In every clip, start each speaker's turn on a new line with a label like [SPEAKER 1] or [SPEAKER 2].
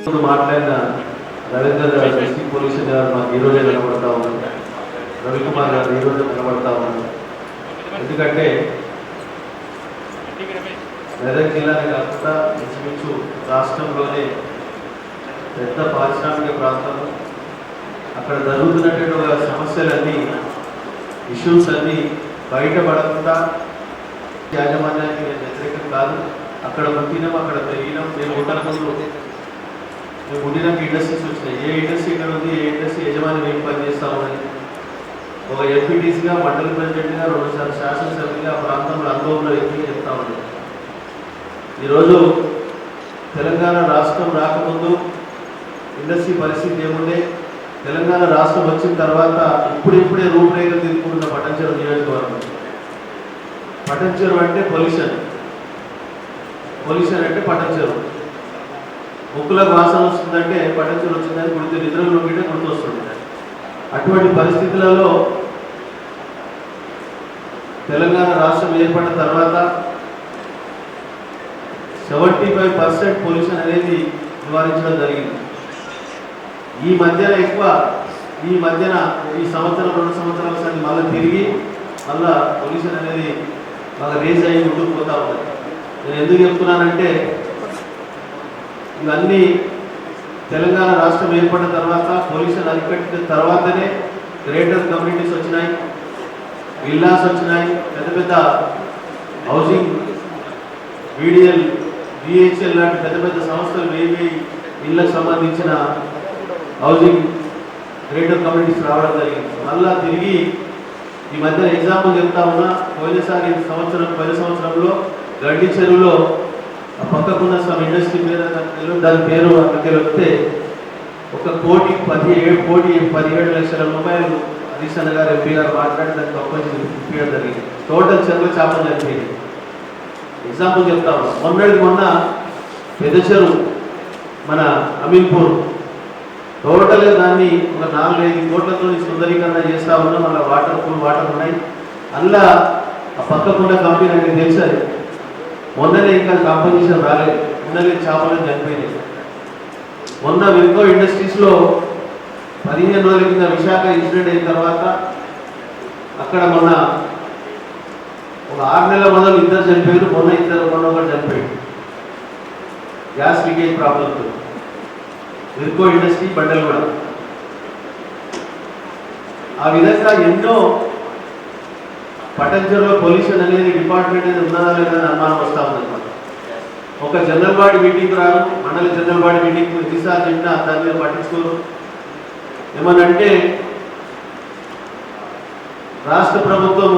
[SPEAKER 1] మాట్లాడిన రవీందర్ గారు district police గారు మాకు ఈరోజే కనబడతా ఉన్నారు. రవికుమార్ గారు ఈరోజే కనబడతా ఉన్నారు. ఎందుకంటే మెదక్ జిల్లానే కాకుండా ఇంచుమించు రాష్ట్రంలోనే పెద్ద పారిశ్రామిక ప్రాంతం, అక్కడ జరుగుతున్నటువంటి సమస్యలన్నీ, ఇష్యూస్ అన్నీ బయటపడకుండా యాజమాన్యానికి నేను వ్యతిరేకం కాదు. అక్కడ పుట్టినాం, అక్కడ పెరిగినాం. మేము పుట్టినాక ఇండస్ట్రీస్ వచ్చినాయి. ఏ ఇండస్ట్రీ ఇక్కడ ఉంది, ఏ ఇండస్ట్రీ యజమాని మేము పనిచేస్తామని ఒక ఎంపీటీసీగా, మండల ప్రెసిడెంట్గా, 2 సార్లు శాసనసభ్యులుగా ఆ ప్రాంతంలో అనుభవంలో ఎక్కువ చెప్తా ఉన్నాను. ఈరోజు తెలంగాణ రాష్ట్రం రాకముందు ఇండస్ట్రీ పరిస్థితి ఏముండే, తెలంగాణ రాష్ట్రం వచ్చిన తర్వాత ఇప్పుడిప్పుడే రూపురేఖలు తీసుకుంటున్న పటంచెరు నియోజకవర్గం. పటంచెరు అంటే పొల్యూషన్ అంటే పటంచెరు. ముక్కులకు వాసన వస్తుందంటే పటంచెరు వచ్చిందని గుర్తు, నిద్రలో గిట్టే గుర్తొస్తుంది. అటువంటి పరిస్థితులలో తెలంగాణ రాష్ట్రం ఏర్పడిన తర్వాత 75% పొల్యూషన్ అనేది నివారించడం జరిగింది. ఈ మధ్యన ఈ సంవత్సరం 2 సంవత్సరాల సారి మళ్ళీ తిరిగి పొల్యూషన్ అనేది బాగా రేజ్ అయ్యి ముందుకు పోతా ఉంది. నేను ఎందుకు చెప్తున్నానంటే ఇవన్నీ తెలంగాణ రాష్ట్రం ఏర్పడిన తర్వాత పొల్యూషన్ అరికట్టిన తర్వాతనే గ్రేటర్ కమ్యూనిటీస్ వచ్చినాయి, విల్లాస్ వచ్చినాయి, పెద్ద హౌసింగ్, వీడిఎల్, బిహెచ్ఎల్ లాంటి పెద్ద సంస్థలు వేవి ఇళ్లకు సంబంధించిన హౌసింగ్ గ్రేటర్ కమ్యూనిటీస్ రావడం జరిగింది. మళ్ళా తిరిగి ఈ మధ్య ఎగ్జాంపుల్ చెప్తా ఉన్నా, పోయిన సంవత్సరంలో గడ్డి చెరువులో పక్కకున్న సమ్ ఇండస్ట్రీ పేరు దాని పేరు అక్కడికి వస్తే 1,17,17,00,000 రూపాయలు హరీశన్న గారు ఎంపీ గారు మాట్లాడి దాన్ని ప్రపోజల్ ఇప్పించడం జరిగింది. టోటల్ చెరువుల చేపలు చనిపోయింది. ఎగ్జాంపుల్ చెప్తాము. మొన్న పెద్ద చెరువు మన అమీన్పూర్ టోటల్గా దాన్ని ఒక 4-5 కోట్లతో సుందరీకరణ చేస్తా ఉన్నాం. మళ్ళీ వాటర్ ఉన్నాయి. అందులో ఆ పక్కకున్న కంపెనీ నాకు తెలిసారు. మొన్ననే ఇంకా కాంపోజిషన్ రాలేదు, మొన్ననే చేపలను చనిపోయినాయి. మొన్న విల్కో ఇండస్ట్రీస్లో 15 రోజుల కింద విశాఖ ఇన్సిడెంట్ అయిన తర్వాత అక్కడ మొన్న ఒక 6 నెలల మొదలు 2 చనిపోయారు. మొన్న ఒకటి చనిపోయాడు గ్యాస్ లీకేజ్ ప్రాబ్లంతో. విల్కో ఇండస్ట్రీ బండలు కూడా ఆ విధంగా ఎన్నో పటంచెరులో పొల్యూషన్ అనేది డిపార్ట్మెంట్ అనేది ఉన్నదా లేదా అనుమానం వస్తూ ఉందన్నమాట. ఒక జనరల్ బాడీ మీటింగ్ రాదు, మండల జనరల్ బాడీ మీటింగ్ ఎన్నిసార్లు చెప్పినా దాని మీద పట్టించుకోరు. ఏమనంటే రాష్ట్ర ప్రభుత్వం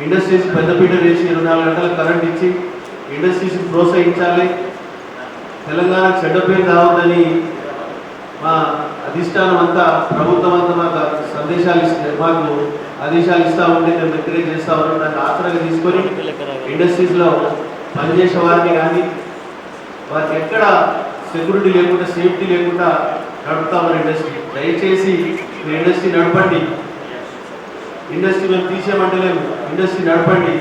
[SPEAKER 1] ఇండస్ట్రీస్ పెద్దపీట వేసి 24 గంటల కరెంట్ ఇచ్చి ఇండస్ట్రీస్ ప్రోత్సహించాలి, తెలంగాణకు చెడ్డ పేరు రావద్దని మా అధిష్టానం అంతా, ప్రభుత్వం అంతా మాకు ఆదేశాలు ఇస్తూ ఉంటే మేము వ్యతిరేక చేస్తూ ఉన్నాం. దాన్ని ఆసరాగా తీసుకొని ఇండస్ట్రీస్లో పనిచేసే వారిని కానీ వారికి ఎక్కడ సెక్యూరిటీ లేకుండా, సేఫ్టీ లేకుండా నడుపుతా ఉన్న ఇండస్ట్రీ. దయచేసి మీరు ఇండస్ట్రీ నడపండి. ఇండస్ట్రీ మేము తీసేయమంటలేము, ఇండస్ట్రీ నడపండి.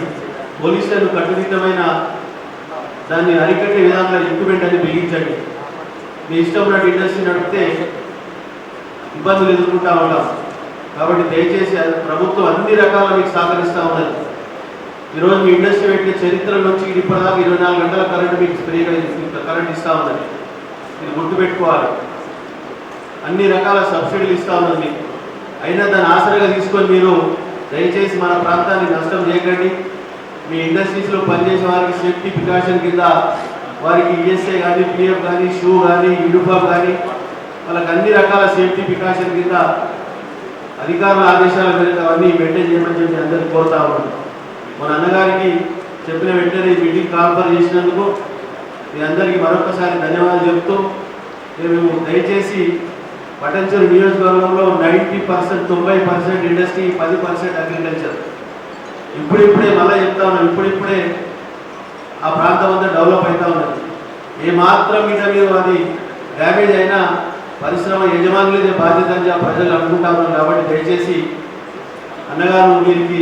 [SPEAKER 1] పోలీసులను కట్టుదిట్టమైన దాన్ని అరికట్టే విధానంలో ఇంప్లిమెంట్ అని బిగించండి. మీ ఇష్టం ఉన్నట్టు ఇండస్ట్రీ నడిపితే ఇబ్బందులు ఎదుర్కొంటూ ఉంటాం. కాబట్టి దయచేసి ప్రభుత్వం అన్ని రకాల మీకు సహకరిస్తూ ఉన్నది. ఈరోజు మీ ఇండస్ట్రీ పెట్టిన చరిత్ర నుంచి ఇప్పటిదాకా 24 గంటల కరెంట్ మీకు ఫ్రీగా కరెంట్ ఇస్తూ ఉన్నది. మీరు గుర్తుపెట్టుకోవాలి. అన్ని రకాల సబ్సిడీలు ఇస్తూ ఉన్నది మీకు. అయినా దాన్ని ఆసరాగా తీసుకొని మీరు దయచేసి మన ప్రాంతాన్ని నష్టం చేయకండి. మీ ఇండస్ట్రీస్లో పనిచేసే వారికి సేఫ్టీ ప్రికాషన్ కింద వారికి ఈఎస్ఐ కానీ, పిఎఫ్ కానీ, షూ కానీ, యూనిఫామ్ కానీ, వాళ్ళకి అన్ని రకాల సేఫ్టీ ప్రికాషన్ కింద అధికారుల ఆదేశాల మేరకు అవన్నీ మెయింటైన్ చేయమని చెప్పి అందరికీ కోరుతా ఉన్నాను. మన అన్నగారికి చెప్పిన వెంటనే మీటింగ్ కాల్ఫర్ చేసినందుకు మీ అందరికీ మరొకసారి ధన్యవాదాలు చెప్తూ, మేము దయచేసి పటంచెరు నియోజకవర్గంలో 90% ఇండస్ట్రీ, 10% అగ్రికల్చర్. ఇప్పుడిప్పుడే మళ్ళీ చెప్తా ఉన్నాం, ఇప్పుడిప్పుడే ఆ ప్రాంతం అంతా డెవలప్ అవుతూ ఉన్నది. ఏమాత్రం మీద అది డ్యామేజ్ అయినా పరిశ్రమ యజమానులదే బాధ్యత అని ప్రజలు అనుకుంటా ఉన్నారు. కాబట్టి దయచేసి అన్నగారు వీరికి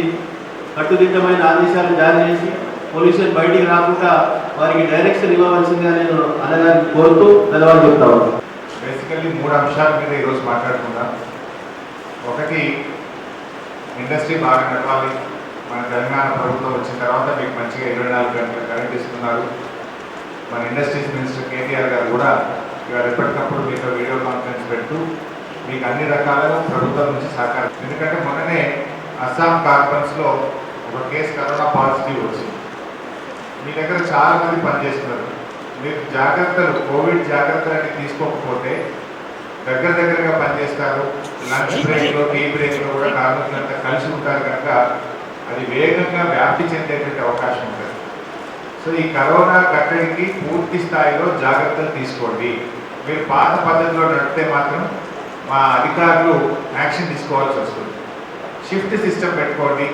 [SPEAKER 1] కట్టుదిట్టమైన ఆదేశాలు జారీ చేసి పొల్యూషన్ బయటికి రాకుండా వారికి డైరెక్షన్ ఇవ్వవలసిందిగా నేను అన్నగారిని కోరుతూ ధన్యవాదాలు చెప్తా ఉన్నాను.
[SPEAKER 2] బేసికల్లీ 3 అంశాల మీద ఈరోజు మాట్లాడుకుందాం. ఒకటి, ఇండస్ట్రీ బాగా నడవాలి. మన తెలంగాణ ప్రభుత్వం వచ్చిన తర్వాత మీకు మంచిగా 24 గంటల కరెంట్ ఇస్తున్నారు. మన ఇండస్ట్రీస్ మినిస్టర్ కేటీఆర్ గారు కూడా ఇవాళ ఎప్పటికప్పుడు మీతో వీడియో కాన్ఫరెన్స్ పెడుతూ మీకు అన్ని రకాలుగా ప్రభుత్వం నుంచి సహకారం. ఎందుకంటే మొన్ననే అస్సాం కార్బన్స్లో ఒక కేసు కరోనా పాజిటివ్ వచ్చింది. మీ దగ్గర చాలా మంది పనిచేస్తున్నారు. మీరు జాగ్రత్తలు, కోవిడ్ జాగ్రత్తలు తీసుకోకపోతే దగ్గరగా పనిచేస్తారు. లంచ్ బ్రేక్లో, టీ బ్రేక్లో కూడా కార్మికులంతా కలిసి ఉంటారు కనుక అది వేగంగా వ్యాప్తి చెందేటువంటి అవకాశం ఉంటుంది. సో ఈ కరోనా కట్టడికి పూర్తి స్థాయిలో జాగ్రత్తలు తీసుకోండి. మీరు పాత పద్ధతిలో నడిపితే మాత్రం మా అధికారులు యాక్షన్ తీసుకోవాల్సి వస్తుంది. షిఫ్ట్ సిస్టమ్ పెట్టుకోండి,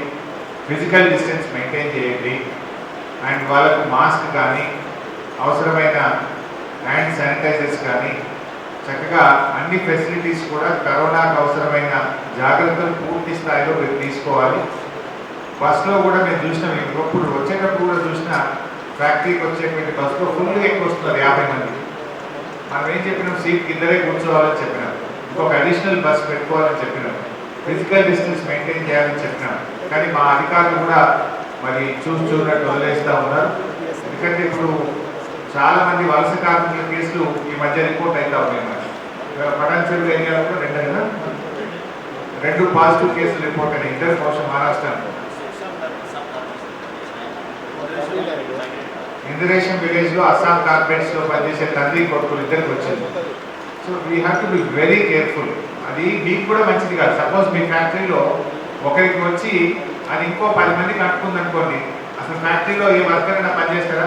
[SPEAKER 2] ఫిజికల్ డిస్టెన్స్ మెయింటైన్ చేయండి, అండ్ వాళ్ళకు మాస్క్ కానీ అవసరమైన హ్యాండ్ శానిటైజర్స్ కానీ చక్కగా అన్ని ఫెసిలిటీస్ కూడా కరోనాకు అవసరమైన జాగ్రత్తలు పూర్తి స్థాయిలో మీరు తీసుకోవాలి. బస్సులో కూడా మేము చూసినాం, ఇప్పుడు వచ్చేటప్పుడు కూడా చూసినా ఫ్యాక్టరీకి వచ్చేటువంటి బస్సులో ఫుల్గా ఎక్కువ వస్తున్నారు, 50 మంది. మనం ఏం చెప్పినాం, సీట్ కిందనే కూర్చోవాలని చెప్పినాం, ఇంకొక అడిషనల్ బస్ పెట్టుకోవాలని చెప్పినాం, ఫిజికల్ డిస్టెన్స్ మెయింటైన్ చేయాలని చెప్పినాం. కానీ మా అధికారులు కూడా మరి చూసినట్టు వదిలేస్తూ ఉన్నారు. ఎందుకంటే ఇప్పుడు చాలా మంది వలస కార్మికుల కేసులు ఈ మధ్య రిపోర్ట్ అవుతా ఉన్నాయి. మరి పటాన్చెరు ఏరియాలో కూడా 2 పాజిటివ్ కేసులు రిపోర్ట్ అయినాయి. ఇద్దరు కోసం మహారాష్ట్ర ఇందిరేషన్ విలేజ్లో అస్సాం కార్పొరేట్స్లో పనిచేసే తండ్రి కొడుకులు ఇద్దరికి వచ్చింది. So we have to be very careful. అది మీకు కూడా మంచిది కాదు. సపోజ్ మీ ఫ్యాక్టరీలో ఒకరికి వచ్చి అది ఇంకో 10 మందికి అంటుకుంది అనుకోండి, అసలు ఫ్యాక్టరీలో ఏ వర్కర్ అయినా పనిచేస్తారా?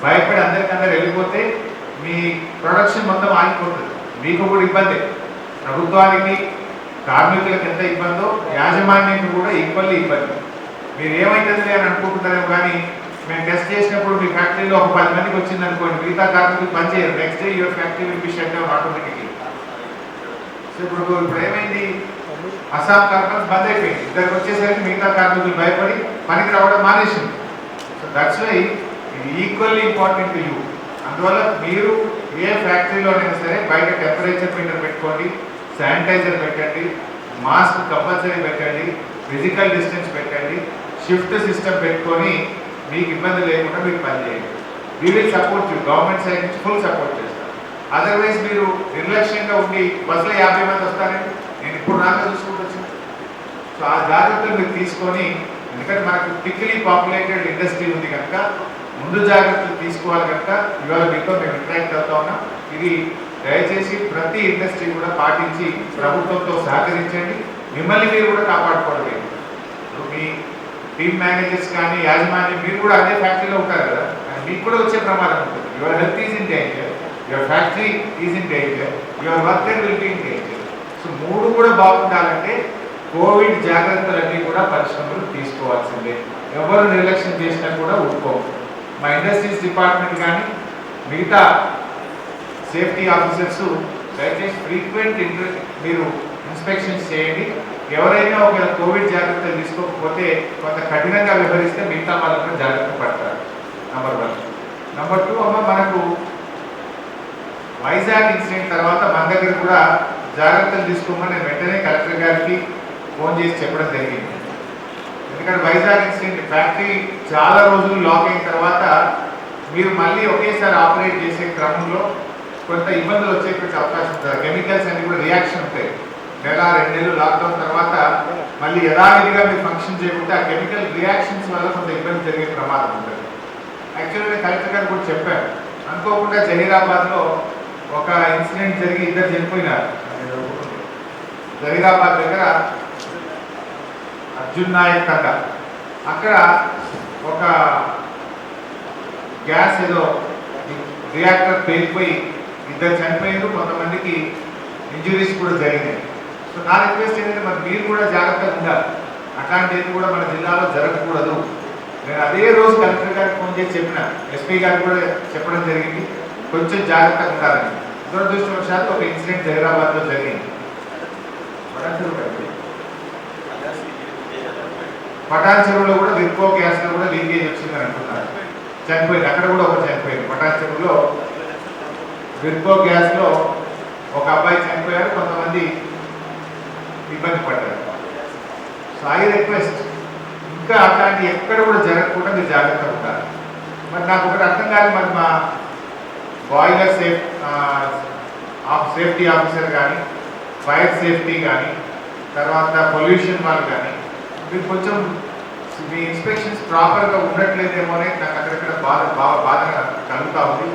[SPEAKER 2] భయపడి అందరికీ వెళ్ళిపోతే మీ ప్రొడక్షన్ మొత్తం ఆగిపోతుంది. మీకు కూడా ఇబ్బంది, ప్రభుత్వానికి కార్మికులకు ఎంత ఇబ్బందో యాజమాన్యానికి కూడా ఈక్వల్లీ ఇబ్బంది. మీరు ఏమైతుంది అని అనుకుంటున్నారేమో, కానీ మేము టెస్ట్ చేసినప్పుడు మీ ఫ్యాక్టరీలో ఒక 10 మందికి వచ్చింది అనుకోండి, మిగతా కార్మికులు పనిచేయరు. Next day your factory will be shut down automatically. So ఇప్పుడు ఏమైంది, అస్సాం కార్మికులు బంద్ అయిపోయింది. ఇద్దరికి వచ్చేసరికి మిగతా కార్మికులు భయపడి పనికి రావడం మానేసింది. సో దట్స్ వై ఇది ఈక్వల్లీ ఇంపార్టెంట్ టు యూ. అందువల్ల మీరు ఏ ఫ్యాక్టరీలోనైనా సరే బయట టెంపరేచర్ మీటర్ పెట్టుకోండి, శానిటైజర్ పెట్టండి, మాస్క్ కంపల్సరీ పెట్టండి, ఫిజికల్ డిస్టెన్స్ పెట్టండి, షిఫ్ట్ సిస్టమ్ పెట్టుకొని మీకు ఇబ్బంది లేకుండా మీరు పనిచేయండి. We will support you. Government side నుంచి ఫుల్ సపోర్ట్ చేస్తాం. అదర్వైజ్ మీరు నిర్లక్ష్యంగా ఉండి బస్సులో 50 మంది వస్తారండి, నేను ఇప్పుడు రాగా చూసుకుంటూ వచ్చింది. సో ఆ జాగ్రత్తలు మీరు తీసుకొని, ఎందుకంటే మనకు థిక్లీ పాపులేటెడ్ ఇండస్ట్రీ ఉంది కనుక ముందు జాగ్రత్తలు తీసుకోవాలి కనుక ఇవాళ మీతో మేము ఇంటరాక్ట్ అవుతా ఉన్నాం. ఇది దయచేసి ప్రతి ఇండస్ట్రీ కూడా పాటించి ప్రభుత్వంతో సహకరించండి. మిమ్మల్ని మీరు కూడా కాపాడుకోవడం. మీ టీమ్ మేనేజర్స్ కానీ యాజమాన్యం మీరు కూడా అదే ఫ్యాక్టరీలో ఉంటారు కదా, మీకు కూడా వచ్చే ప్రమాదం ఉంటుంది. Your health is in danger, your factory is in danger, your worker will be in danger. So 3 కూడా బాగుండాలంటే కోవిడ్ జాగ్రత్తలన్నీ కూడా పరిశ్రమలు తీసుకోవాల్సిందే. ఎవరు నిర్లక్ష్యం చేసినా కూడా ఊరుకోవు. మా ఇండస్ట్రీస్ డిపార్ట్మెంట్ కానీ మిగతా సేఫ్టీ ఆఫీసర్స్ దయచేసి ఫ్రీక్వెంట్ మీరు ఇన్స్పెక్షన్స్ చేయండి. ఎవరైనా ఒక కోవిడ్ జాగ్రత్తలు తీసుకోకపోతే కొంత కఠినంగా వ్యవహరిస్తే మిగతా వాళ్ళకు జాగ్రత్త పడతారు. నంబర్ 1. నంబర్ 2, అమ్మ మనకు వైజాగ్ ఇన్సిడెంట్ తర్వాత మన దగ్గర కూడా జాగ్రత్తలు తీసుకోమని నేను వెంటనే కలెక్టర్ గారికి ఫోన్ చేసి చెప్పడం జరిగింది. ఎందుకంటే వైజాగ్ ఇన్సిడెంట్ ఫ్యాక్టరీ చాలా రోజులు లాక్ అయిన తర్వాత మీరు మళ్ళీ ఒకేసారి ఆపరేట్ చేసే క్రమంలో కొంత ఇబ్బందులు వచ్చేటువంటి అవకాశం ఉంటుంది. కెమికల్స్ అన్ని కూడా రియాక్షన్ ఉంటాయి. 1-2 నెలలు లాక్డౌన్ తర్వాత మళ్ళీ యథావిధిగా మీరు ఫంక్షన్ చేయకుంటే ఆ కెమికల్ రియాక్షన్స్ వల్ల కొంత ఇబ్బంది జరిగే ప్రమాదం ఉంటుంది. యాక్చువల్గా కలెక్టర్ గారు కూడా చెప్పారు, అనుకోకుండా జహీరాబాద్లో ఒక ఇన్సిడెంట్ జరిగి 2 చనిపోయినారు. జహీరాబాద్ దగ్గర అర్జున్ నాయక్ తండ, అక్కడ ఒక గ్యాస్ ఏదో రియాక్టర్ పేలిపోయి 2 చనిపోయారు, కొంతమందికి ఇంజురీస్ కూడా జరిగినాయి. సో నా రిక్వెస్ట్ ఏంటంటే మరి మీరు కూడా జాగ్రత్తగా ఉండాలి. అట్లాంటివి కూడా మన జిల్లాలో జరగకూడదు. నేను అదే రోజు కలెక్టర్ గారికి ఫోన్ చేసి చెప్పిన, ఎస్పీ గారికి కూడా చెప్పడం జరిగింది, కొంచెం జాగ్రత్తగా ఉండాలని. దురదృష్టవశాత్తు ఒక ఇన్సిడెంట్ హైదరాబాద్లో జరిగింది. పటాన్ చెరువులో కూడా విర్కో గ్యాస్లో కూడా లీకేజ్ వచ్చిందని అంటున్నారు. చనిపోయింది, అక్కడ కూడా ఒకరు చనిపోయింది. పటాన్చెరువులో విర్గో గ్యాస్లో ఒక అబ్బాయి చనిపోయారు, కొంతమంది ఇబ్బంది పడ్డారు. సో ఐ రిక్వెస్ట్ ఇంకా అట్లాంటి ఎక్కడ కూడా జరగకుండా మీరు జాగ్రత్తగా ఉంటారు. మరి నాకు ఒకటి అర్థం కాదు, మరి మా బాయిలర్ సేఫ్టీ ఆఫీసర్ కానీ, ఫైర్ సేఫ్టీ కానీ, తర్వాత పొల్యూషన్ వాళ్ళు కానీ మీరు కొంచెం మీ ఇన్స్పెక్షన్స్ ప్రాపర్గా ఉండట్లేదేమో అనేది నాకు అక్కడక్కడ బాధ కలుగుతూ ఉంది.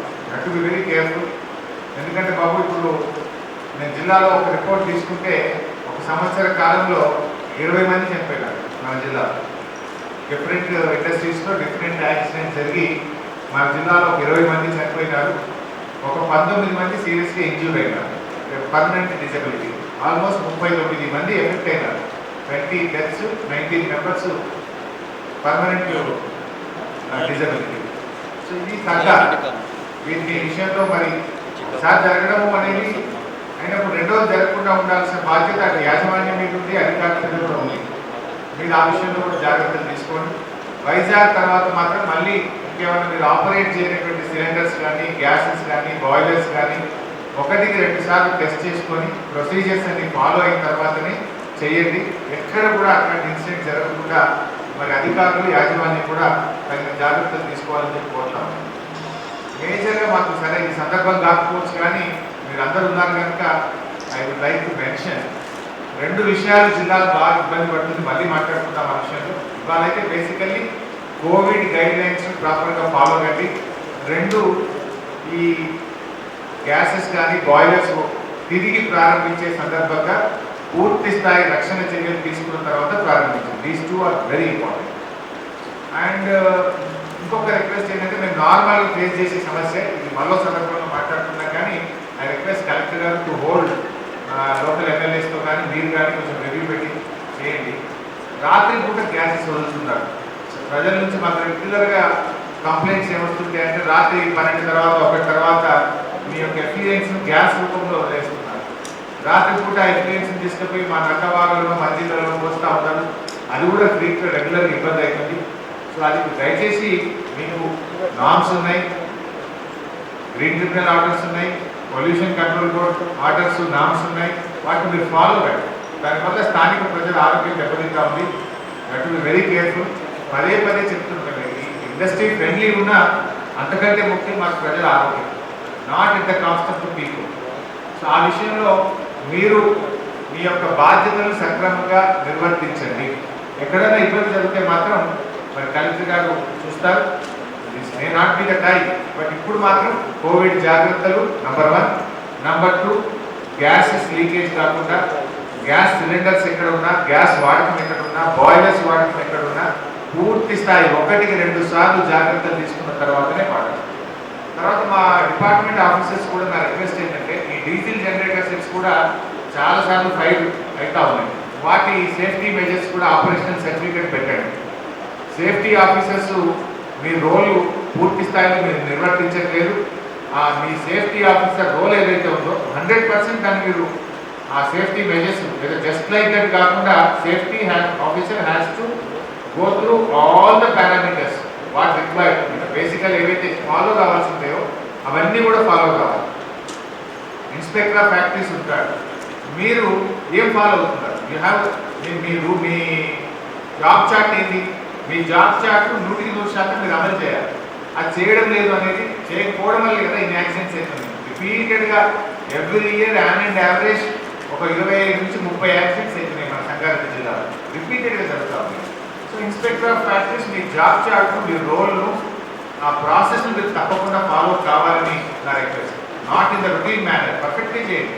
[SPEAKER 2] To be very careful. ఎందుకంటే బాబు ఇప్పుడు నేను జిల్లాలో ఒక రిపోర్ట్ తీసుకుంటే ఒక సంవత్సర కాలంలో 20 మంది చనిపోయినారు మన జిల్లాలో. డిఫరెంట్ ఇండస్ట్రీస్లో డిఫరెంట్ యాక్సిడెంట్స్ జరిగి మన జిల్లాలో ఒక 20 మంది చనిపోయినారు. ఒక 19 మంది సీరియస్గా ఇంజ్యూర్ అయినారు, పర్మనెంట్ డిసబిలిటీ. ఆల్మోస్ట్ 39 మంది ఎఫెక్ట్ అయినారు. 20 deaths, 19 members permanent disability. So ఇది తగ్గ వీటి విషయంలో మరి ఒకసారి జరగడం అనేది అయినప్పుడు రెండోది జరగకుండా ఉండాల్సిన బాధ్యత అటు యాజమాన్యం మీద ఉంది, అధికారుల మీద కూడా ఉంది. మీరు ఆ విషయంలో కూడా జాగ్రత్తలు తీసుకోండి. వైజాగ్ తర్వాత మాత్రం మళ్ళీ ఇంకేమైనా మీరు ఆపరేట్ చేయనటువంటి సిలిండర్స్ కానీ, గ్యాసెస్ కానీ, బాయిలర్స్ కానీ 1-2 సార్లు టెస్ట్ చేసుకొని ప్రొసీజర్స్ అన్ని ఫాలో అయిన తర్వాతనే చేయండి. ఎక్కడ కూడా అట్లాంటి ఇన్సిడెంట్ జరగకుండా మరి అధికారులు, యాజమాన్యం కూడా తగిన జాగ్రత్తలు తీసుకోవాలని చెప్పి కోరుతాం. మేజర్గా మాకు సరే ఈ సందర్భం కాకపోవచ్చు, కానీ మీరు అందరూ ఉన్నారు కనుక I would like to mention 2 విషయాలు జిల్లాలో బాగా ఇబ్బంది పడుతుంది. మళ్ళీ మాట్లాడుకుంటాం ఆ విషయంలో. ఇవాళైతే బేసికల్లీ కోవిడ్ గైడ్ లైన్స్ ప్రాపర్గా ఫాలో కండి. 2 ఈ గ్యాసెస్ కానీ, బాయిలర్స్ తిరిగి ప్రారంభించే సందర్భంగా పూర్తి స్థాయి రక్షణ చర్యలు తీసుకున్న తర్వాత ప్రారంభించాం. These 2 are very important. And ఇంకొక రిక్వెస్ట్ ఏంటంటే, మేము నార్మల్గా ఫేస్ చేసే సమస్య ఇది మరో సందర్భంలో మాట్లాడుతున్నాం, కానీ ఐ రిక్వెస్ట్ కలెక్టర్ గారు టు హోల్డ్ లోకల్ ఎమ్మెల్యేస్తో కానీ మీరు కానీ కొంచెం రివ్యూ పెట్టి చేయండి. రాత్రి పూట గ్యాసెస్ వదులుతున్నారు. ప్రజల నుంచి మాకు రెగ్యులర్గా కంప్లైంట్స్ ఏమొస్తుంటాయి అంటే, రాత్రి 12 తర్వాత 1 తర్వాత మీ యొక్క ఎఫ్లూయెన్స్ను గ్యాస్ రూపంలో వదిలేస్తున్నారు. రాత్రి పూట ఎఫ్లూయెన్స్ని తీసుకుపోయి మా నక్కవాళ్ళలో, మధ్యలో పోస్తూ ఉంటారు. అది కూడా రెగ్యులర్గా ఇబ్బంది అవుతుంది. సో అది దయచేసి మీకు నామ్స్ ఉన్నాయి, గ్రీన్ ట్రిబ్యునల్ ఆర్డర్స్ ఉన్నాయి, pollution control board orders, norms ఉన్నాయి. వాటిని మీరు ఫాలో కండి. దానివల్ల స్థానిక ప్రజల ఆరోగ్యం దెబ్బతింటా ఉంది. That will very careful. పదే చెప్తున్నాను, ఈ ఇండస్ట్రీ ఫ్రెండ్లీ ఉన్నా అంతకంటే ముఖ్యం మాకు ప్రజల ఆరోగ్యం, not at the cost of the people. So ఆ విషయంలో మీరు మీ యొక్క బాధ్యతలు సక్రమంగా నిర్వర్తించండి. ఎక్కడైనా ఇబ్బంది జరిగితే మాత్రం మరి కలెక్టర్ గారు చూస్తారు. This may not be the time, but ఇప్పుడు మాత్రం కోవిడ్ జాగ్రత్తలు నంబర్ 1. నంబర్ 2, గ్యాసెస్ లీకేజ్ కాకుండా, గ్యాస్ సిలిండర్స్ ఎక్కడ ఉన్నా, గ్యాస్ వాడకం ఎక్కడ ఉన్నా, బాయిలర్స్ వాడకం ఎక్కడ ఉన్నా పూర్తి స్థాయి 1-2 సార్లు జాగ్రత్తలు తీసుకున్న తర్వాతనే వాడాలి. తర్వాత మా డిపార్ట్మెంట్ ఆఫీసర్స్ కూడా నా రిక్వెస్ట్ ఏంటంటే, ఈ డీజిల్ జనరేటర్ సెట్స్ కూడా చాలాసార్లు ఫైర్ అవుతా ఉన్నాయి. వాటి సేఫ్టీ మెజర్స్ కూడా ఆపరేషనల్ సర్టిఫికేట్ పెట్టండి. సేఫ్టీ ఆఫీసర్స్ మీ రోల్ పూర్తి స్థాయిలో మీరు నిర్వర్తించట్లేదు. మీ సేఫ్టీ ఆఫీసర్ రోల్ ఏదైతే ఉందో 100% దాన్ని మీరు ఆ safety measures just like that కాకుండా safety officer has to go through all the parameters what required. Basically ఏవైతే ఫాలో కావాల్సిందేవో అవన్నీ కూడా ఫాలో కావాలి. ఇన్స్పెక్టర్ ఆఫ్ ఫ్యాక్టరీస్ ఉంటాడు, మీరు ఏం ఫాలో అవుతున్నారు? యూ హ్యావ్ మీరు మీ జాబ్ చార్ట్ ఏంటి? మీ జాబ్ చార్ట్ 100% మీరు అమలు చేయాలి. అది చేయడం లేదు అనేది, చేయకపోవడం వల్ల కదా ఇన్ని యాక్సిడెంట్స్ అవుతుంది. రిపీటెడ్గా ఎవ్రీ ఇయర్ అండ్ యావరేజ్ ఒక 25 నుంచి 30 యాక్సిడెంట్స్ అవుతున్నాయి మన సంగారెడ్డి జిల్లాలో, రిపీటెడ్గా జరుగుతూ ఉంది. సో ఇన్స్పెక్టర్ ఆఫ్ ఫ్యాక్టరీస్ మీ జాబ్ చార్ట్, మీ రోల్ను, ఆ ప్రాసెస్ను మీరు తప్పకుండా ఫాలో కావాలని నా request. Not in the routine manner, perfectly చేయండి,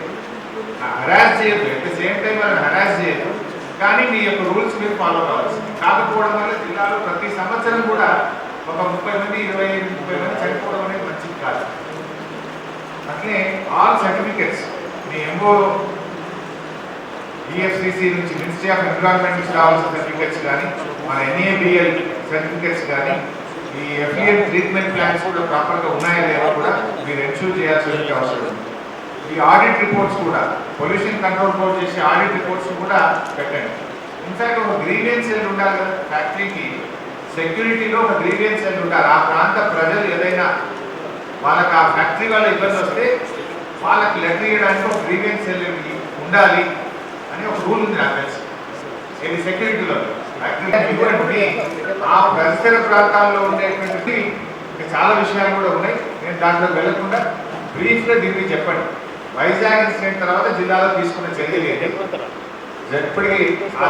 [SPEAKER 2] హరాస్ చేయొద్దు. అట్ ద సేమ్ టైం వాళ్ళని హరాస్ చేయొద్దు, కానీ మీ యొక్క రూల్స్ మీరు ఫాలో కావాల్సింది. కాకపోవడం వల్ల జిల్లాలో ప్రతి సంవత్సరం కూడా ఒక 30 మంది 25-30 మంది చనిపోవడం అనేది మంచిది కాదు. అట్లే ఆల్ సర్టిఫికెట్స్ మీ ఎంఓ ఈఎఫ్సిసి నుంచి, మినిస్ట్రీ ఆఫ్ ఎన్విరాన్మెంట్ నుంచి రావాల్సిన సర్టిఫికెట్స్ కానీ, మన ఎన్ఏబిఎల్ సర్టిఫికెట్స్ కానీ, ఈ ఎఫ్ఈఎం ట్రీట్మెంట్ ప్లాన్స్ కూడా ప్రాపర్గా ఉన్నాయా లేదా కూడా మీరు ఎన్ష్యూర్ చేయాల్సిన అవసరం ఉంది. ఈ ఆడిట్ రిపోర్ట్స్ కూడా పొల్యూషన్ కంట్రోల్ బోర్డ్ చేసే ఆడిట్ రిపోర్ట్స్ కూడా పెట్టండి. ఇన్ఫాక్ట్ ఒక గ్రీవెన్స్ సెల్ ఉండాలి కదా ఫ్యాక్టరీకి. సెక్యూరిటీలో ఒక గ్రీవియన్స్ సెల్ ఉంటారు. ఆ ప్రాంత ప్రజలు ఏదైనా వాళ్ళకి ఆ ఫ్యాక్టరీ వల్ల ఇబ్బంది వస్తే వాళ్ళకి లెటర్ ఇవ్వడానికి ఒక గ్రీవియన్స్ సెల్ ఉండాలి అని ఒక రూల్ ఉంది నాకు తెలిసి. ఇది సెక్యూరిటీలో ఫ్యాక్టరీ ఆ పరిసర ప్రాంతాల్లో ఉండేటువంటి చాలా విషయాలు కూడా ఉన్నాయి. నేను దాంట్లో వెళ్లకుండా బ్రీఫ్గా దీనికి చెప్పండి. వైజాగ్ ఇన్సిడెంట్ తర్వాత జిల్లాలో తీసుకున్న చర్యలు ఏంటి, ఇప్పటికీ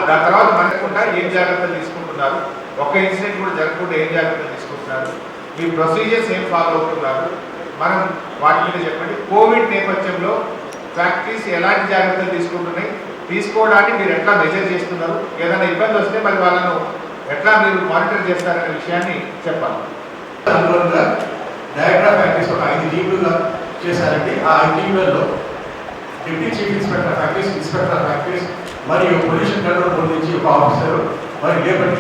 [SPEAKER 2] దాని తర్వాత మనకుండా ఏం జాగ్రత్తలు తీసుకుంటున్నారు, ఒక్క ఇన్సిడెంట్ కూడా జరగకుండా ఏం జాగ్రత్తలు తీసుకుంటున్నారు, మీ ప్రొసీజర్స్ ఏం ఫాలో అవుతున్నారు, మనం వాటి మీద చెప్పండి. కోవిడ్ నేపథ్యంలో ఫ్యాక్టరీస్ ఎలాంటి జాగ్రత్తలు తీసుకుంటున్నాయి, తీసుకోవడానికి మీరు ఎట్లా మెజర్ చేస్తున్నారు, ఏదైనా ఇబ్బంది వస్తే మరి వాళ్ళను ఎట్లా మీరు మానిటర్ చేస్తారనే విషయాన్ని చెప్పాలి.
[SPEAKER 3] డైరెక్టర్ ఆఫ్ ఫ్యాక్టరీస్ ఒక 5 టీంలుగా చేశారండి. ఆ 5 టీంలలో deputy chief inspector of factories, inspector of factories మరియు పొల్యూషన్ కంట్రోల్ బోర్డు నుంచి ఒక ఆఫీసర్, మరి లేబర్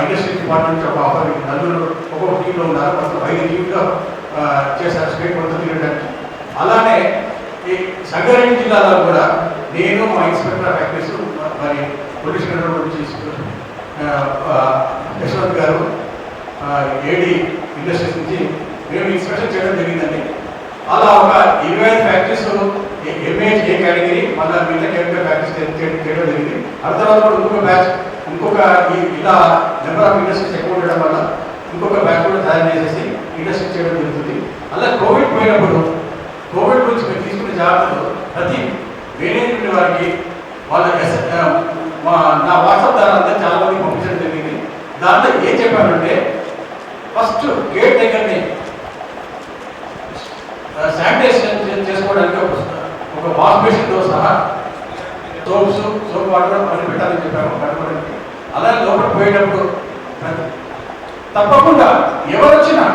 [SPEAKER 3] ఇండస్ట్రీ డిపార్ట్మెంట్ నుంచి ఒక ఆఫీసర్, నలుగురు ఒక్కొక్క టీంలో ఉన్నారు. మొత్తం 5 టీంలుగా చేశారు స్టేట్ మొత్తం తిరగడానికి. అలానే ఈ సంగారెడ్డి జిల్లాలో కూడా నేను మా ఇన్స్పెక్టర్ ఆఫ్ ఫ్యాక్టరీస్ మరి పొల్యూషన్ కంట్రోల్ బోర్డు నుంచి యశ్వంత్ గారు ఏడీ ఇండస్ట్రీస్ నుంచి మేము ఇన్స్పెక్షన్ చేయడం జరిగిందండి. అలా ఒక 25 ఫ్యాక్టరీస్ ఎంఏహెచ్ ఏ కేటగిరీ, మళ్ళీ మిగతా కేటగిరీ ఫ్యాక్టరీస్ చేయడం జరిగింది. ఆ తర్వాత ఇంకొక బ్యాచ్ ఇలా నెంబర్ ఆఫ్ ఇండస్ట్రీస్ ఎక్కువ ఉండడం వల్ల ఇంకొక బ్యాచ్ కూడా తయారు చేసేసి ఇండస్ట్రీ చేయడం జరుగుతుంది. అలా కోవిడ్ పోయినప్పుడు కోవిడ్ గురించి మేము తీసుకునే జాగ్రత్తలు ప్రతి మేనేజ్మెంట్ వారికి వాళ్ళ నా వాట్సాప్ ద్వారా అంతా చాలా మంది పంపించడం జరిగింది. దాంట్లో ఏం చెప్పారంటే ఫస్ట్ గేట్ దగ్గరనే శానిటైజేషన్ చేసుకోవడానికి ఒక వాష్ బేసిన్తో సహా సోప్ వాటర్ అన్ని పెట్టాలని చెప్పాము కట్టుకోవడానికి. అలా లోపల పోయేటప్పుడు తప్పకుండా ఎవరు వచ్చినా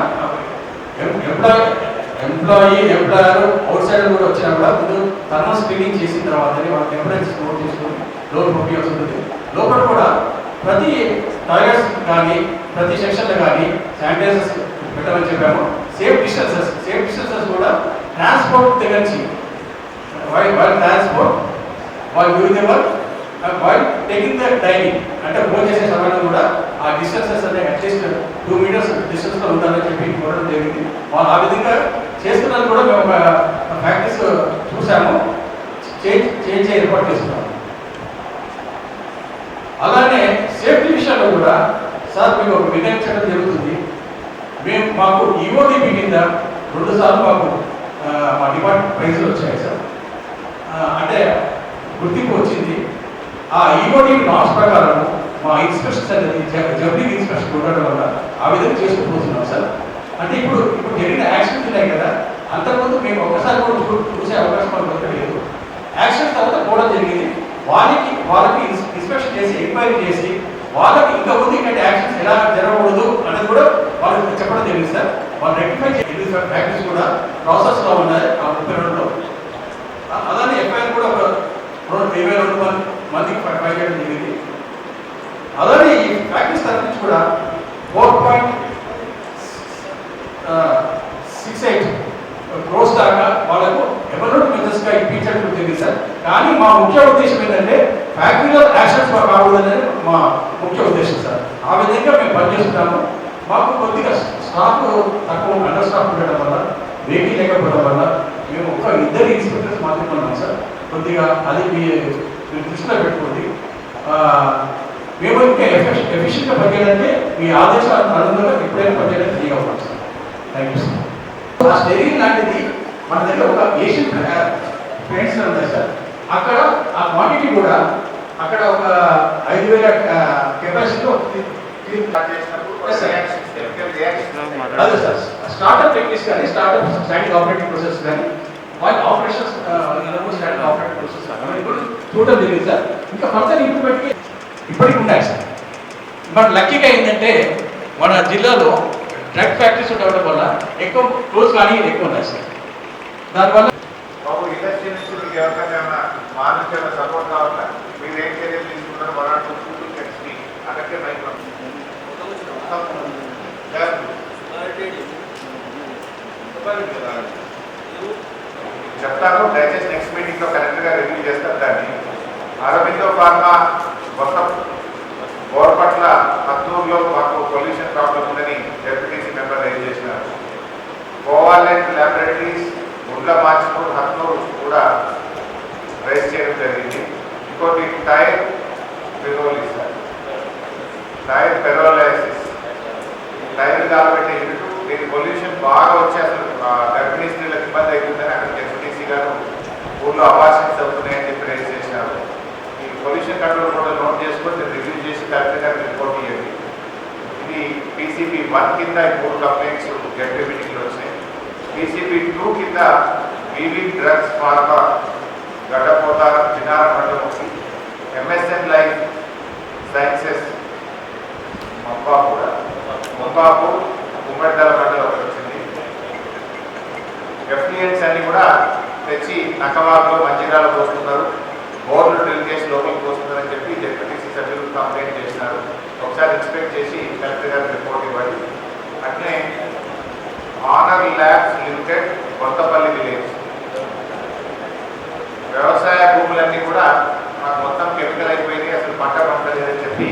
[SPEAKER 3] ఎంప్లాయర్ అవుట్ సైడ్ కూడా వచ్చినా కూడా ముందు థర్మల్ స్క్రీనింగ్ చేసిన తర్వాత వాళ్ళ టెంపరేచర్ నోట్ చేసుకొని లోపల పంపించాల్సి ఉంటుంది. లోపల కూడా ప్రతి టాయిలెట్స్ కానీ ప్రతి సెక్షన్లో కానీ శానిటైజర్స్ పెట్టమని చెప్పాము. సేఫ్ డిస్టెన్సెస్ కూడా ట్రాన్స్పోర్ట్ దగ్గర నుంచి వైల్ ట్రాన్స్పోర్ట్ వాళ్ళు during the work while taking the dining అంటే ఫోన్ చేసే సమయంలో కూడా ఆ డిస్టెన్సెస్ అంటే అట్లీస్ట్ 2 మీటర్స్ డిస్టెన్స్లో ఉండాలని చెప్పి కోరడం జరిగింది. వాళ్ళు ఆ విధంగా చేస్తున్నది కూడా మేము ప్రాక్టీస్ చూసాము, చేంజ్ ఏర్పాటు చేస్తున్నాము. అలానే సేఫ్టీ విషయంలో కూడా సార్ మీకు ఒక వినియోగించడం జరుగుతుంది. మాకు ఈఓడిపి కింద 2 సార్లు మాకు మా డిపార్ట్మెంట్ ప్రైజులు వచ్చాయి సార్. అంటే గుర్తింపు వచ్చింది. ఆ ఈఓడిపి నామ్స్ ప్రకారం మా ఇన్స్పెక్షన్స్ అనేది జబ్లింగ్ ఇన్స్పెక్షన్ ఉండడం వల్ల ఆ విధంగా చేసుకుపోతున్నాం సార్. అంటే ఇప్పుడు జరిగిన యాక్సిడెంట్స్ ఉన్నాయి కదా, అంతకుముందు మేము ఒక్కసారి కూడా చూసే అవకాశం మనకు లేదు. యాక్సిడెంట్ తర్వాత పోవడం జరిగింది. వాళ్ళకి ఇన్స్పెక్షన్ చేసి ఎంక్వైరీ చేసి వాళ్ళకి ఇంకా ముందు ఇట్లాంటి యాక్షన్స్ ఎలా జరగకూడదు అనేది కూడా వాళ్ళకి చెప్పడం జరిగింది సార్. వాళ్ళు రెక్టిఫై చేసి ఫ్యాక్టరీస్ కూడా ప్రాసెస్లో ఉన్నాయి ఆ 32లో. అలానే ఎఫ్ఐఆర్ కూడా ఒక 22 మందికి ఫైల్ చేయడం జరిగింది. అలానే ఈ ఫ్యాక్టరీస్ తరఫు నుంచి కూడా 4.68 క్రోర్స్ దాకా వాళ్ళకు ఎమర్జెన్సీ మెజర్స్గా ఇప్పించడం జరిగింది సార్. కానీ మా ముఖ్య ఉద్దేశం ఏంటంటే ఫ్యాక్టరీలో యాక్షన్స్ కాకూడదనేది మా ముఖ్య ఉద్దేశం సార్. ఆ విధంగా మేము పనిచేస్తున్నాము. మాకు కొద్దిగా స్టాఫ్ తక్కువ అండర్ స్టాఫ్ ఉండడం వల్ల, వెహికల్ లేకపోవడం వల్ల మేము ఒక 2 ఇన్స్పెక్టర్స్ మాత్రమే ఉన్నాం సార్. కొద్దిగా అది మీరు దృష్టిలో పెట్టుకోండి. మేము ఇంకా ఎఫిషియెంట్గా పనిచేయాలంటే మీ ఆదేశాల అనుగుణంగా ఎప్పుడైనా పనిచేయడానికి ఫ్రీగా ఉంటాం సార్. Thank you sir. ఆ స్టెరీన్ లాంటిది మన దగ్గర ఒక ఏషియన్ ఫ్రెండ్స్ ఉన్నాయి సార్. అక్కడ ఆ క్వాంటిటీ కూడా అక్కడ ఒక 5000 కెపాసిటీలో అదే సార్. స్టార్ట్అప్ టెక్నిక్స్ కానీ స్టార్ట్అప్ స్టాండింగ్ ఆపరేటింగ్ ప్రాసెస్ కానీ వాళ్ళ ఆపరేషన్స్ స్టాండింగ్ ఆపరేటింగ్ ప్రాసెస్ కానీ చూడడం జరిగింది సార్. ఇంకా ఫర్దర్ ఇంప్రూవ్మెంట్కి ఇప్పటికి ఉన్నాయి సార్. బట్ లక్కీగా ఏంటంటే మన జిల్లాలో డ్రగ్ ఫ్యాక్టరీస్ ఉండడం వల్ల ఎక్కువ క్లోజ్ కానీ ఎక్కువ ఉన్నాయి సార్. దానివల్ల
[SPEAKER 2] బాబు ఇండస్ట్రీ నుంచి మీకు ఎవరికైనా మా నుంచి ఏమైనా సపోర్ట్ కావాలా, మీరు ఏం చర్యలు తీసుకున్నారు, వరాడు అక్కడికే బయట చెప్తాను. దయచేసి నెక్స్ట్ మీటింగ్లో కరెక్ట్గా రివ్యూ చేస్తారు. దాన్ని అరబిందో ఫార్మా మొత్తం బోర్పట్ల హత్తూరులో మాకు పొల్యూషన్ ప్రాబ్లం ఉందని డెప్యూటీసీ మెంబర్ రైజ్ చేసినారు. కోవాలెంట్ ల్యాబొరేటరీస్ గుండ్ల మార్చిపూర్ హత్తూరు కూడా రైజ్ చేయడం జరిగింది. ఇంకోటి టైర్ పెరోలైసిస్ టైర్ కాబట్టి దీని పొల్యూషన్ బాగా వచ్చి అసలు గర్భిణీ స్త్రీలకు ఇబ్బంది అవుతుందని అక్కడ డెప్యూటీసీ గారు ఊళ్ళో అవార్షన్స్ అవుతున్నాయని చెప్పి రైజ్ చేసినారు. ఈ పొల్యూషన్ కంట్రోల్ కూడా నోట్ చేసుకొని రివ్యూ చేసి కలెక్టర్ గారికి రిపోర్ట్ ఇవ్వండి. ఇది PCP 1 కింద 3 కంప్లైంట్స్ గట్టి మీటింగ్లో వచ్చినాయి. PCP 2 కింద weaving drugs pharma Gaddapotharam Chinnaram మండలం, MSN లైఫ్ సైన్సెస్ మొంబాపు ఉమ్మడిదల మండలం ఒకటి వచ్చింది. FTNs అన్ని కూడా తెచ్చి నకవాకులో మంచిర్యాల పోస్తున్నారు, బోర్డులు డ్రిల్ చేసి లోపలికి పోస్తున్నారని చెప్పి డెప్యూటీసీ సభ్యులు కంప్లైంట్ చేసినారు. ఒకసారి ఇన్స్పెక్ట్ చేసి కలెక్టర్ గారికి రిపోర్ట్ ఇవ్వాలి. అట్లే honour labs limited Kothapalli village వ్యవసాయ భూములన్నీ కూడా మాకు మొత్తం కెమికల్ అయిపోయింది, అసలు పంట పంటలేదని చెప్పి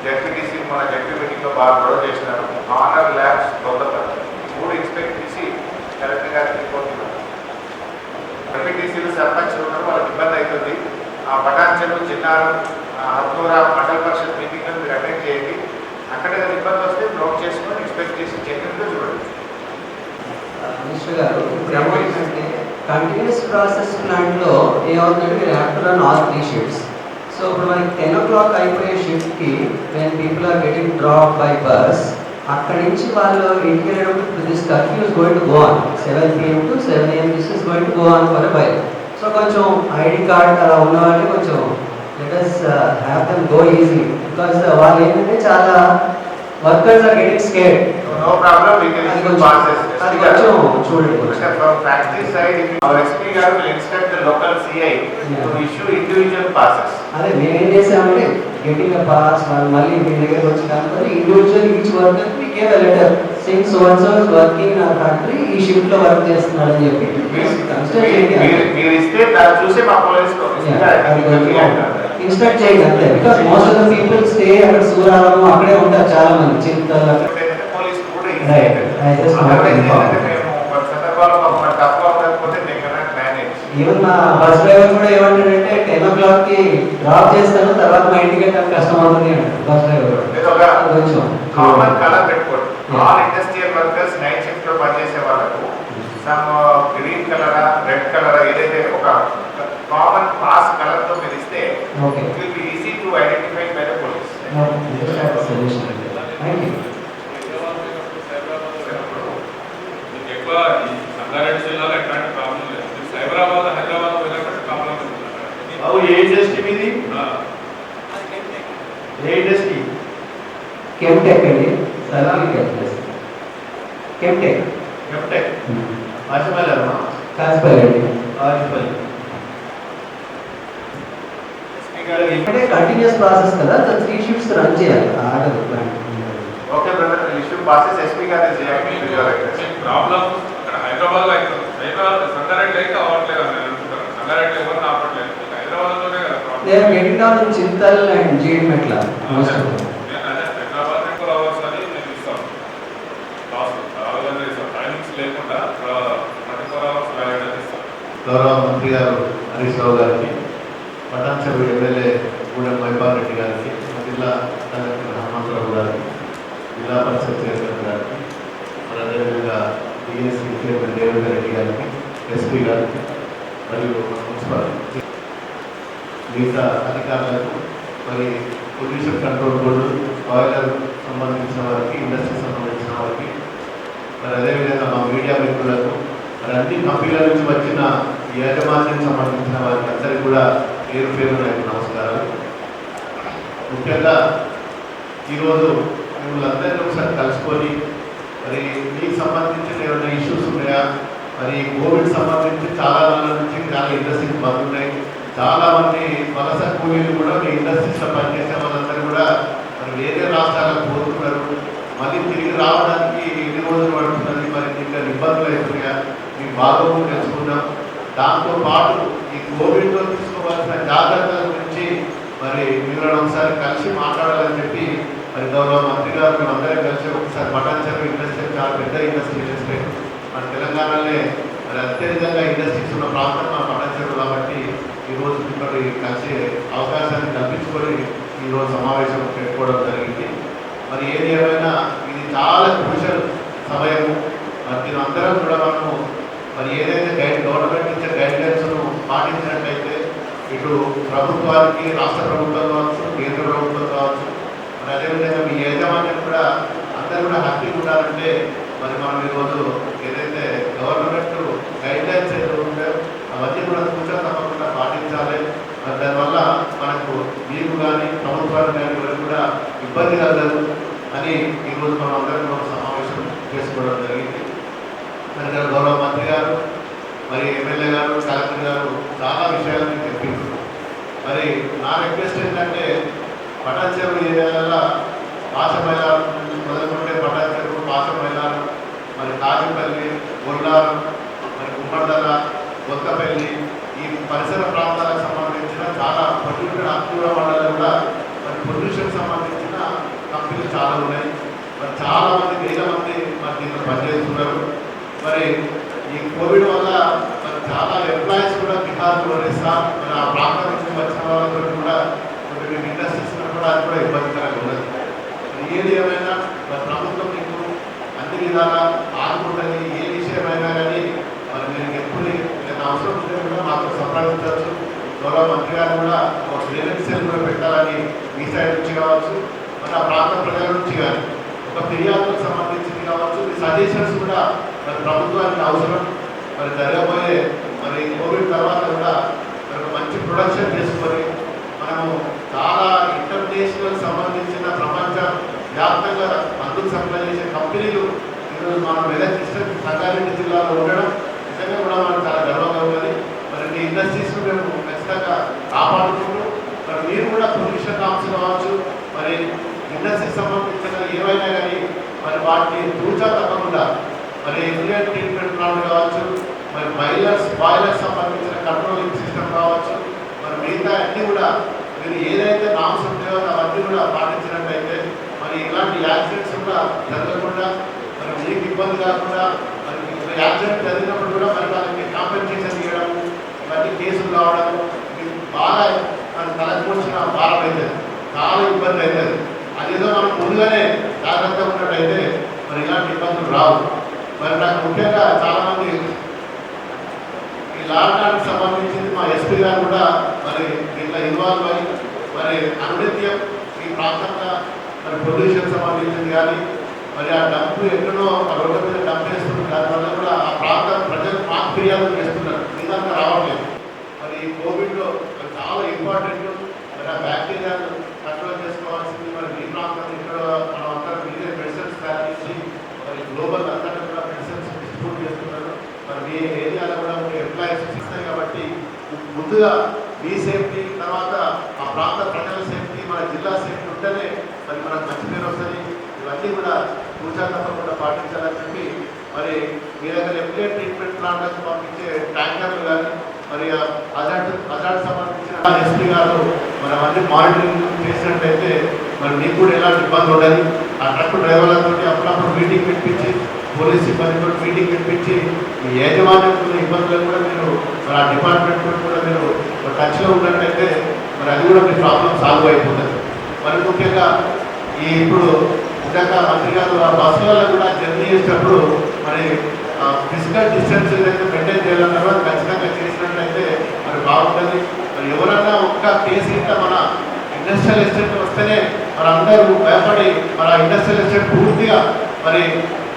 [SPEAKER 2] డెప్యూటీసీ మన జడ్పీ మీటింగ్లో బాగా గొడవ చేసినారు. ఆనర్ ల్యాబ్స్ కొత్తపల్లి 3 ఇన్స్పెక్ట్ చేసి కలెక్టర్ గారికి రిపోర్ట్ ఇవ్వాలి. డెప్యూటీసీలు సర్పంచ్లు ఉన్నారు, వాళ్ళకి ఇబ్బంది అవుతుంది. ఆ పటాన్చెరు చిన్నారు హత్తూరా మండల పరిషత్ మీటింగ్లో మీరు అటెండ్ చేయండి. అక్కడ ఏదైనా ఇబ్బంది వస్తే నోట్ చేసుకొని ఎక్స్పెక్ట్ చేసి చెక్కింగ్లో చూడండి.
[SPEAKER 4] మినిస్టర్ గారు ఇప్పుడు ఏమవుతుందంటే కంటిన్యూస్ ప్రాసెస్ ప్లాంట్లో ఏమవుతుందంటే మీరు have to run all 3 shifts. So ఇప్పుడు మనకి 10 o'clock అయిపోయే షిఫ్ట్కి when people are getting drop by bus, అక్కడి నుంచి వాళ్ళు ఇంటికి వెళ్ళేటప్పుడు this curfew is going to go on 7 PM to 7 AM this is going to go on for a while. So కొంచెం ఐడి కార్డ్ అలా ఉన్న వాళ్ళకి కొంచెం let us have them go easy, because వాళ్ళు ఏంటంటే చాలా workers are getting scared.
[SPEAKER 2] No problem, we can issue passes.
[SPEAKER 4] అది కొంచెం చూడండి.
[SPEAKER 2] From factory side, our SP garu will instruct the local CI to issue individual passes.
[SPEAKER 4] అదే మేమేం చేసామంటే getting a pass మళ్ళీ మీ దగ్గరకు వచ్చి కాకపోతే individual each worker we gave a letter saying so and so is working in our factory, ఈ shift లో work చేస్తున్నాడు అని చెప్పి
[SPEAKER 2] మీరు ఇస్తే దాన్ని చూసి మా పోలీస్
[SPEAKER 4] ఇన్స్ట్రక్ట్ చేయండి అంతే. Because most of the people stay అక్కడ సూరారం అక్కడే ఉంటారు చాలా మంది చింతలు అక్కడ.
[SPEAKER 2] పోలీస్ కూడా
[SPEAKER 4] ఈవెన్ మా బస్ డ్రైవర్ కూడా ఏమంటాడంటే 10 o'clock కి డ్రాప్ చేస్తాను, తర్వాత మా ఇంటికి వెళ్ళడానికి కష్టం అవుతుంది అంటాడు బస్ డ్రైవర్. కొంచెం
[SPEAKER 2] కామన్ కలర్ పెట్టుకోండి. All industrial workers night shift లో పనిచేసే వాళ్ళకు సమ్ గ్రీన్ కలరా రెడ్ కలరా ఏదైతే ఒక కామన్ పాస్ కలర్ తో మీరు ఇస్తే it will be easy to identify by the police.
[SPEAKER 5] ఎక్కువ సంగారెడ్డి జిల్లాలో ఎట్లాంటి ప్రాబ్లం లేదు. సైబరాబాద్ హైదరాబాద్ పోయినప్పుడు ప్రాబ్లం ఉంది.
[SPEAKER 1] అవు ఏ ఇండస్ట్రీ మీది? ఏ ఇండస్ట్రీ?
[SPEAKER 4] కెమ్టెక్ అండి, సర్వీస్ కెమ్టెక్.
[SPEAKER 1] కెమ్టెక్ ఆశపల్లి
[SPEAKER 4] కాసిపల్లి అండి.
[SPEAKER 1] ఆశపల్లి
[SPEAKER 4] అంటే కంటిన్యూస్ ప్రాసెస్ కదా, 3 షిఫ్ట్స్ రన్ చేయాలి order plant.
[SPEAKER 2] Okay brother, issue passes SP గారు చేయాలి.
[SPEAKER 5] ప్రాబ్లం అక్కడ హైదరాబాద్ లో అవుతుంది. హైదరాబాద్ సంగారెడ్డి అయితే అవ్వట్లేదు అని నేను అనుకుంటాను. సంగారెడ్డి ఎవరు ఆపట్లేదు, హైదరాబాద్ లోనే కదా problem.
[SPEAKER 4] They are getting down in Chintal and Jeedmetla.
[SPEAKER 5] అదే హైదరాబాద్ 4 hours అని నేను ఇస్తాను లాస్ట్ అలాగే ఇస్తాను. టైమింగ్స్ లేకుండా 24 hours వ్యాలిడ్ అని ఇస్తాను.
[SPEAKER 1] గౌరవ మంత్రి గారు హరీష్ రావు గారికి, పటాన్చెరు ఎమ్మెల్యే గూడెం మైపాల్ రెడ్డి గారికి, జిల్లా కలెక్టర్ హనుమంతరావు గారికి, జిల్లా పరిషత్ చైర్మన్ గారికి, మరి అదేవిధంగా DSC చైర్మన్ దేవేంద్ర రెడ్డి గారికి, SP గారికి, మరియు మున్సిపల్ మిగతా అధికారులకు, మరి పొల్యూషన్ కంట్రోల్ బోర్డు, బాయిలర్ సంబంధించిన వారికి, ఇండస్ట్రీ సంబంధించిన వారికి, మరి అదేవిధంగా మా మీడియా మిత్రులకు, మరి అన్ని కంపెనీల నుంచి వచ్చిన యాజమాన్యం సంబంధించిన వారికి అందరికీ కూడా పేరు పేరు నమస్కారాలు. ముఖ్యంగా ఈరోజు మిమ్మల్ని అందరినీ ఒకసారి కలుసుకొని మరి మీకు సంబంధించిన ఏమైనా ఇష్యూస్ ఉన్నాయా, మరి కోవిడ్ సంబంధించి చాలా రోజుల నుంచి చాలా ఇండస్ట్రీస్ బంద్ ఉన్నాయి. చాలామంది వలస కూలీలు కూడా మీ ఇండస్ట్రీస్లో పనిచేసే వాళ్ళందరూ కూడా మరి వేరే రాష్ట్రాలకు పోతున్నారు. మళ్ళీ తిరిగి రావడానికి ఎన్ని రోజులు పడుతున్నది, మరి ఇంకా ఇబ్బందులు అవుతున్నాయా, మీ బాగోగులు తెలుసుకున్నాం. దాంతోపాటు ఈ కోవిడ్లో తీసుకోవాల్సిన జాగ్రత్తల గురించి మరి మిమ్మల్ని ఒకసారి కలిసి మాట్లాడాలని చెప్పి మరి గౌరవ మంత్రి గారు మేము అందరం కలిసి ఒకసారి పటాన్చెరు ఇండస్ట్రీ చాలా పెద్ద ఇండస్ట్రియల్ ఎస్టేట్ మన తెలంగాణలోనే మరి అత్యధికంగా ఇండస్ట్రీస్ ఉన్న ప్రాంతం మన పటాన్చెరు కాబట్టి ఈరోజు మిమ్మల్ని కలిసి అవకాశాన్ని కల్పించుకొని ఈరోజు సమావేశం పెట్టుకోవడం జరిగింది. మరి ఏది ఏమైనా ఇది చాలా క్రూషల్ సమయము. మరి దీని అందరం కూడా మనము మరి ఏదైతే గవర్నమెంట్ ఇచ్చే గైడ్లైన్స్ను పాటించినట్లయితే ఇటు ప్రభుత్వానికి రాష్ట్ర ప్రభుత్వం కావచ్చు, కేంద్ర ప్రభుత్వం కావచ్చు, మరి అదేవిధంగా మీ యాజమాన్యం కూడా అందరూ కూడా హ్యాపీగా ఉండాలంటే మరి మనం ఈరోజు ఏదైతే గవర్నమెంట్ గైడ్లైన్స్ ఏదో ఉంటాయో అవన్నీ కూడా సూచన తప్పకుండా పాటించాలి. మరి దానివల్ల మనకు మీకు కానీ ప్రభుత్వానికి కానీ ఎవరికి కూడా ఇబ్బంది కలగదు అని ఈరోజు మనం అందరం కూడా సమావేశం చేసుకోవడం జరిగింది. మరి గౌరవ మంత్రి గారు మరి ఎమ్మెల్యే గారు కలెక్టర్ గారు చాలా విషయాలను చెప్పింది. మరి నా రిక్వెస్ట్ ఏంటంటే పటాన్చెరు ఏరియాలలో పాశమైలారు మొదలుకుంటే పటాన్చెరు, పాశమైలారు, మరి కాజుపల్లి, గొల్లారం, మరి కుమ్మర్దల, కొత్తపల్లి ఈ పరిసర ప్రాంతాలకు సంబంధించిన చాలా పొల్యూషన్ అత్తూర మండలం కూడా మరి పొల్యూషన్ సంబంధించిన కంపెనీలు చాలా ఉన్నాయి. మరి చాలా మంది వేల మంది మరి దీంట్లో పనిచేస్తున్నారు. మరి ఈ కోవిడ్ వల్ల మరి చాలా ఎంప్లాయీస్ కూడా బీహార్, ఒరిస్సా మరి ఆ ప్రాంతం నుంచి వచ్చిన వాళ్ళతో కూడా కొన్ని ఇండస్ట్రీస్ కూడా అది కూడా ఇబ్బందికరంగా ఉన్నది. ఏది ఏమైనా మరి ప్రభుత్వం మీకు అన్ని విధాలా ఆదుకుంటుంది. ఏ విషయమైనా కానీ మరి మీరు ఎప్పుడు ఏదైనా అవసరం ఉంటే కూడా మాకు సంప్రదించవచ్చు. గౌరవ మంత్రి గారు కూడా ఒక క్లినిక్ సెల్ కూడా పెట్టాలని మీ సైడ్ నుంచి కావచ్చు, మరి ఆ ప్రాంత ప్రజల నుంచి కానీ ఒక ఫిర్యాదులకు సంబంధించింది కావచ్చు, మీ సజెషన్స్ కూడా మరి ప్రభుత్వానికి అవసరం. మరి జరగబోయే మరి కోవిడ్ తర్వాత కూడా మరి ఒక మంచి ప్రొడక్షన్ చేసుకొని మనము చాలా ఇంటర్నేషనల్ సంబంధించిన ప్రపంచ వ్యాప్తంగా మందులు సప్లై చేసే కంపెనీలు ఈరోజు మనం మెదక్ డిస్ట్రిక్ట్ సంగారెడ్డి జిల్లాలో ఉండడం నిజంగా కూడా మనకు చాలా గర్వంగా ఉన్నది. మరి ఈ ఇండస్ట్రీస్ మేము ఖచ్చితంగా కాపాడుకుంటూ మరి మీరు కూడా పొల్యూషన్ నామ్స్ కావచ్చు, మరి ఇండస్ట్రీకి సంబంధించిన ఏవైనా కానీ మరి వాటిని తూచా తప్పకుండా మరి ఇండియన్ ట్రీట్మెంట్ ప్లాంట్ కావచ్చు, మరి బాయిలర్స్ సంబంధించిన కంట్రోలింగ్ సిస్టమ్ కావచ్చు, మరి మిగతా అన్నీ కూడా మీరు ఏదైతే నామ్స్ ఉంటాయో అవన్నీ కూడా పాటించినట్లయితే మరి ఇలాంటి యాక్సిడెంట్స్ కూడా జరగకుండా మరి మీకు ఇబ్బంది కాకుండా మరి యాక్సిడెంట్ జరిగినప్పుడు కూడా మరి వాళ్ళకి కాంపెన్సేషన్ ఇవ్వడం, ఇవన్నీ కేసులు రావడం మీకు బాగా తలకు వచ్చిన భారం అవుతుంది, చాలా ఇబ్బంది అవుతుంది. అదేదో మనం ముందుగానే జాగ్రత్తగా ఉన్నట్టయితే మరి ఇలాంటి ఇబ్బందులు రావు. మరి నాకు ముఖ్యంగా చాలామంది ఈ లాక్డౌన్కి సంబంధించింది మా ఎస్పీ గారు కూడా మరి దీంట్లో ఇన్వాల్వ్ అయ్యి మరి అనునిత్యం ఈ ప్రాంతంగా మరి పొల్యూషన్ సంబంధించింది కానీ మరి ఆ డంపు ఎక్కడో ఆ రోడ్డు మీద డంప్ వేస్తున్నారు. దానివల్ల కూడా ఆ ప్రాంత ప్రజలు మాకు ఫిర్యాదు చేస్తున్నారు, నిజంగా రావట్లేదు. మరి ఈ కోవిడ్లో మరి చాలా ఇంపార్టెంట్. మరి ఆ బ్యాక్టీరియాను కంట్రోల్ చేసుకోవాల్సింది మరి మీ ప్రాంతం ఇక్కడ మనం అందరం మీరే మెడిసిన్స్ తయారు చేసి మరి గ్లోబల్ అంతటా కూడా మెడిసిన్స్ డిస్ట్రిబ్యూట్ చేస్తున్నారు. మరి మీ ఏరియాలో కూడా ఉండే ఎంప్లాయీస్ ఇస్తాయి కాబట్టి ముందుగా మీ సేఫ్టీ, తర్వాత ఆ ప్రాంత ప్రజల సేఫ్టీ, మన జిల్లా సేఫ్టీ ఉంటేనే మరి మనకు మంచి పేరు వస్తుంది. ఇవన్నీ కూడా సూచన తప్పకుండా పాటించాలని చెప్పి మరి మీ దగ్గర ఎఫ్ఏ ట్రీట్మెంట్ ప్లాంట్లకు పంపించే ట్యాంకర్లు కానీ మరి అజాడ్ సంబంధించిన ఎస్పీ గారు మరి అవన్నీ మానిటరింగ్ చేసినట్టయితే మరి మీకు కూడా ఎలాంటి ఇబ్బంది ఉండదు. ఆ ట్రక్ డ్రైవర్లతో అప్పుడప్పుడు మీటింగ్ పెట్టించి, పోలీస్ సిబ్బందితో మీటింగ్ పెట్టించి మీ యాజమాన్యం ఇబ్బందులను కూడా మీరు మరి ఆ డిపార్ట్మెంట్ కూడా మీరు టచ్లో ఉన్నట్టయితే మరి అది కూడా మీ ప్రాబ్లం సాల్వ్ అయిపోతుంది. మరి ముఖ్యంగా ఈ ఇప్పుడు ఇందాక మంత్రి గారు ఆ బస్సులలో కూడా జర్నీ చేసేటప్పుడు మరి ఫిజికల్ డిస్టెన్స్ ఏదైతే మెయింటైన్ చేయాలన్నారో అది ఖచ్చితంగా చేసినట్లయితే మరి బాగుంటుంది. మరి ఎవరన్నా ఒక్క కేసు ఇంట మన ఇండస్ట్రియల్ ఎస్టేట్ వస్తేనే మరి అందరూ భయపడి మరి ఆ ఇండస్ట్రియల్ ఎస్టేట్ పూర్తిగా మరి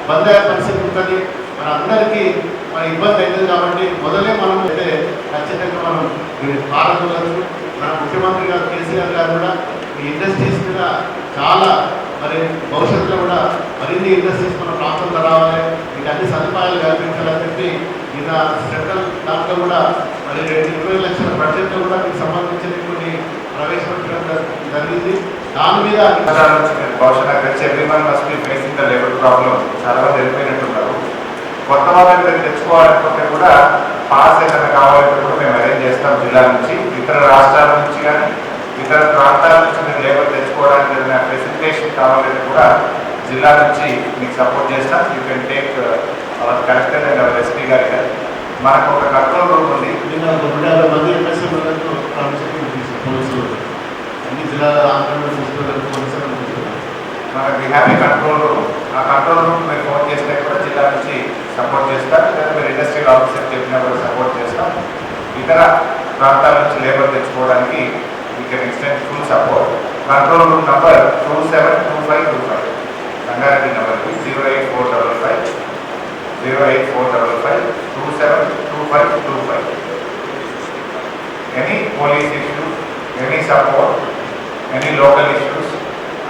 [SPEAKER 1] బంద్ అయ్యే పరిస్థితి ఉంటుంది. మరి అందరికీ మరి ఇబ్బంది అవుతుంది. కాబట్టి మొదలే మనం అయితే ఖచ్చితంగా మనం పాల్గొనవచ్చు. మన ముఖ్యమంత్రి గారు కేసీఆర్ గారు కూడా ఈ ఇండస్ట్రీస్ మీద చాలా మరి భవిష్యత్తులో కూడా మరిన్ని ఇండస్ట్రీస్ మన ప్రాంతంలో రావాలి, మీకు అన్ని సదుపాయాలు కల్పించాలని చెప్పి ఈయన సెంట్రల్ దాంట్లో కూడా మరి 20 లక్షల బడ్జెట్లో కూడా మీకు సంబంధించిన కొన్ని ప్రవేశపెట్టడం జరిగింది. దాని మీద
[SPEAKER 2] బహుశా every one must be facing the labour problem. చాలా మంది వెళ్ళిపోయినట్టున్నారు. కొత్త వాళ్ళని తెచ్చుకోవాలనుకుంటే కూడా పాస్ ఏదైనా కావాలంటే కూడా మేము అరేంజ్ చేస్తాం జిల్లా నుంచి, ఇతర రాష్ట్రాల నుంచి కానీ ఇతర ప్రాంతాల నుంచి మీరు లేబర్ తెచ్చుకోవడానికి ఏదైనా ఫెసిలిటేషన్ కావాలంటే కూడా జిల్లా నుంచి మీకు సపోర్ట్ చేస్తాం. You can take our collector and hour SP గారి మనకు ఒక కంట్రోల్ రూమ్ ఉంది.
[SPEAKER 1] నిన్న ఒక 150 మంది ఎఫ్ఎస్ఎం పోలీసులు అన్ని జిల్లాల ఆంధ్రప్రదేశ్ పోలీసులు
[SPEAKER 2] మనకు we have a control room. ఆ కంట్రోల్ రూమ్ మీరు ఫోన్ చేస్తే కూడా జిల్లా నుంచి సపోర్ట్ చేస్తారు. లేదా మీరు ఇండస్ట్రియల్ ఆఫీసర్ చెప్పినా కూడా సపోర్ట్ చేస్తాం. ఇతర ప్రాంతాల నుంచి లేబర్ తెచ్చుకోవడానికి we can extend full support. Control room number 272525 Sangareddy నెంబర్కి 08455 08455 272525. Any police issues, any support, any local issues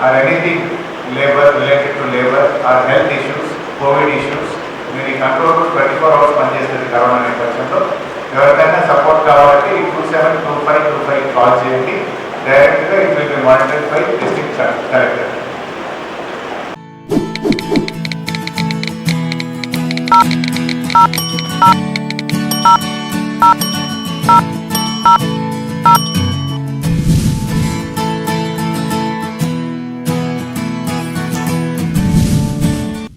[SPEAKER 2] or anything labor related to labor or health issues, COVID issues, మీరు ఈ కంట్రోల్ రూమ్ 24 hours పనిచేస్తుంది corona నేపథ్యంలో. ఎవరికైనా support కావాలంటే 272525 call చేయండి. డైరెక్ట్గా it will be monitored by district collector.